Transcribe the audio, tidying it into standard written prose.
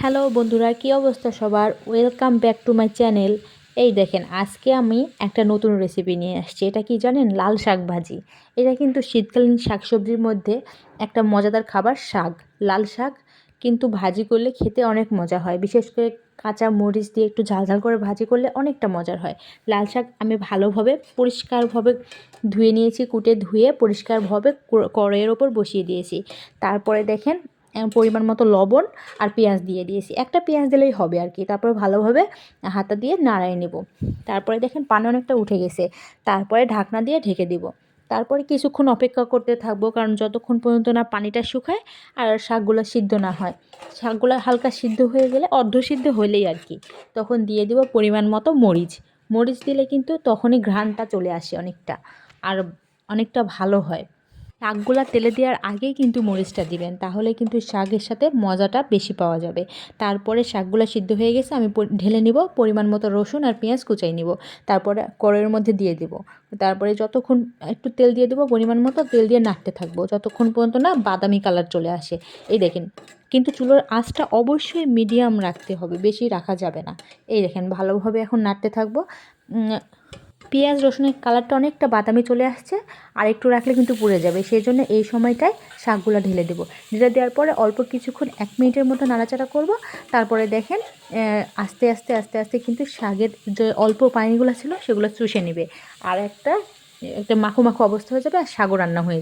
Hello বন্ধুরা, কী অবস্থা সবার? Welcome back to my channel. এই দেখেন, আজকে আমি একটা নতুন রেসিপি নিয়ে আসছি। এটা কি জানেন? লাল শাক ভাজি। এটা কিন্তু শীতকালীন শাকসবজির মধ্যে একটা মজাদার খাবার শাক। লাল শাক কিন্তু ভাজি করলে খেতে অনেক মজা হয়, বিশেষ করে কাঁচা মরিচ দিয়ে একটু ঝাল ঝাল করে ভাজি করলে অনেকটা মজার হয়। লাল শাক আমি ভালোভাবে পরিষ্কারভাবে ধুয়ে নিয়েছি, কুটে ধুয়ে পরিষ্কারভাবে কড়াইয়ের ওপর বসিয়ে দিয়েছি। তারপরে দেখেন পরিমাণ মতো লবণ আর পেঁয়াজ দিয়ে দিয়েছি। একটা পেঁয়াজ দিলেই হবে আর কি। তারপরে ভালোভাবে হাতা দিয়ে নাড়াই নেব। তারপরে দেখেন পানি অনেকটা উঠে গেছে। তারপরে ঢাকনা দিয়ে ঢেকে দিব। তারপরে কিছুক্ষণ অপেক্ষা করতে থাকবো, কারণ যতক্ষণ পর্যন্ত না পানিটা শুকায় আর শাকগুলো সিদ্ধ না হয়। শাকগুলো হালকা সিদ্ধ হয়ে গেলে, অর্ধ সিদ্ধ হলেই আর কি, তখন দিয়ে দিব পরিমাণ মতো মরিচ। মরিচ দিলে কিন্তু তখনই ঘ্রাণটা চলে আসে অনেকটা, আর অনেকটা ভালো হয়। শাকগুলা তেলে দেওয়ার আগেই কিন্তু মরিচটা দিবেন, তাহলে কিন্তু শাকের সাথে মজাটা বেশি পাওয়া যাবে। তারপরে শাকগুলো সিদ্ধ হয়ে গেছে, আমি ঢেলে নিব। পরিমাণ মতো রসুন আর পেঁয়াজ কুচাই নিব। তারপরে কড়াইয়ের মধ্যে দিয়ে দিব। তারপরে যতক্ষণ একটু তেল দিয়ে দেবো, পরিমাণ মতো তেল দিয়ে নাড়তে থাকবো যতক্ষণ পর্যন্ত না বাদামি কালার চলে আসে। এই দেখেন, কিন্তু চুলোর আঁচটা অবশ্যই মিডিয়াম রাখতে হবে, বেশি রাখা যাবে না। এই দেখেন, ভালোভাবে এখন নাড়তে থাকবো। পেঁয়াজ রসুনের কালারটা অনেকটা বাদামি চলে আসছে, আর একটু রাখলে কিন্তু পুড়ে যাবে। সেই জন্য এই সময়টায় শাকগুলো ঢেলে দেবো। ঢেলে দেওয়ার পরে অল্প কিছুক্ষণ 1 মিনিটের মতো নাড়াচাড়া করব। তারপরে দেখেন আস্তে আস্তে আস্তে আস্তে কিন্তু শাকের যে অল্প পানিগুলো ছিল সেগুলো চুষে নেবে, আর একটা একটা মাখো মাখো অবস্থা হয়ে যাবে, আর শাকও রান্না হয়ে যাবে।